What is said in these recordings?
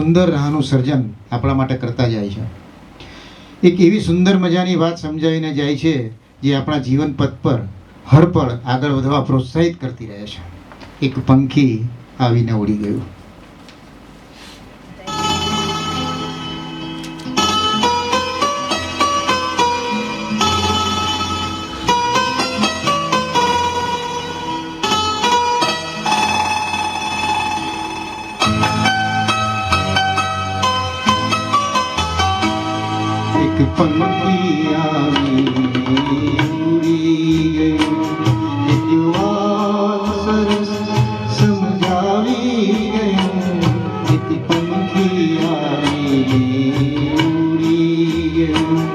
સુંદર રાહનું સર્જન આપણા માટે કરતા જાય છે. એક એવી સુંદર મજાની વાત સમજાવીને જાય છે જે આપણા જીવન પથ પર હર પળ આગળ વધવા પ્રોત્સાહિત કરતી રહે છે. એક પંખી આવીને ઉડી ગયું. પંખી આવી ઉડી ગયું, એક વાત સરસ સમજાવી ગયું. એક પંખી આવી ઉડી ગયું,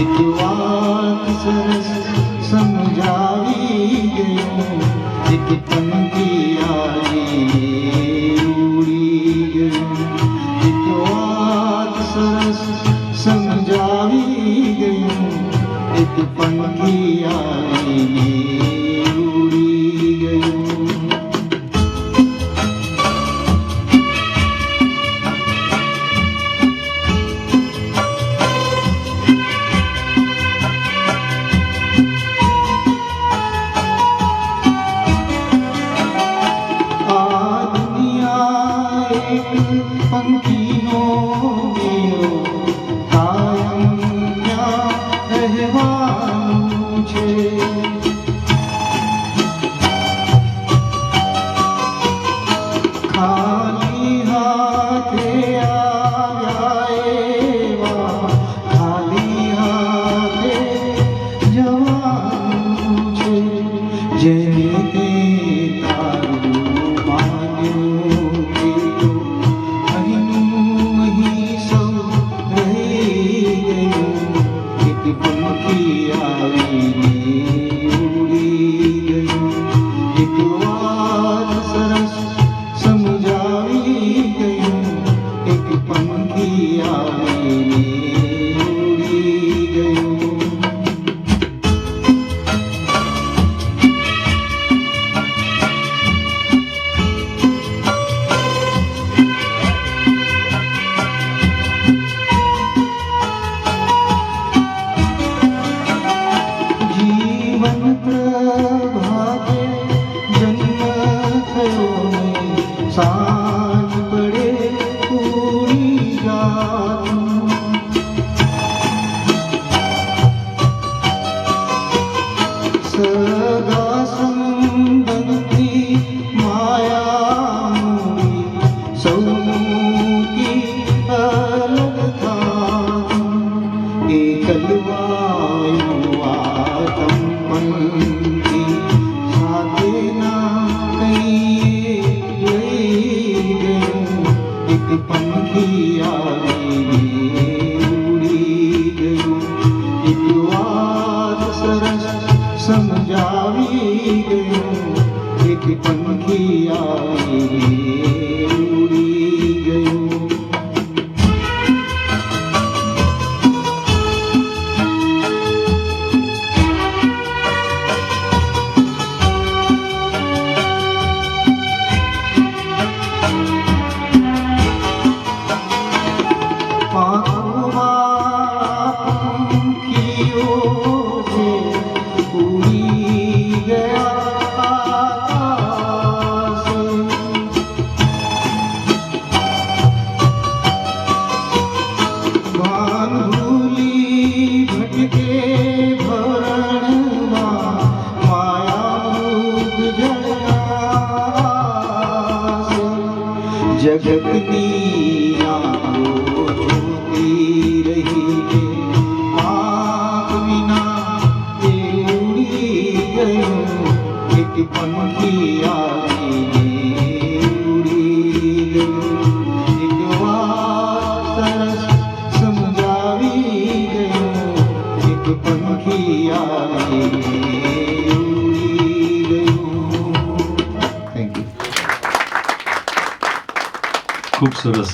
એક વાત સરસ સમજાવી ગયું. એક પંખી આવી ઉડી ગયું, એક વાત સરસ સમજાવી ગયું. એક પંખી આવીને ઉડી ગયું. આ દુનિયા એક પંખીનો મેળો, ખાલી હાથે આવ્યા એવા ખાલી હાથે જવાનું છે. જેને તે તારું માન્યું કીધું, અહીંનું અહીં સૌ રહી ગયું. એક પંખી આવીને ઉડી ગયું, એક વાત સરસ સમજાવી ગયું. એક પંખી આવીને ઉડી ગયું. જીવન પ્રભાતે જન્મ થયો ને સાંજ પડે ઉડી જાતું. સગા સંબંધી માયા મૂડી સૌ મૂકી અલગ થાતું. એકલવાયું આતમ પંખી સાથે ના કહીએ લઈ ગયું. એક પંખી આવીને ઉડી ગયું, એક વાત સરસ સમજાવી ગયું. એક પંખી આવીને ઉડી ગયું. પંખીઓ જે ઉડી ગયા આકાશે, ભાન ભૂલી ભટકે ભરણમાં માયામૃગ જળાશે. જગતની આંખો જોતી રહી કે આંખ વિના એ ઉડી ગયું. એક પંખી આવીને ઉડી ગયું, એક વાત સરસ સમજાવી ગયું. એક પંખી આવીને ઉડી ગયું. Thank you. ખૂબ સરસ.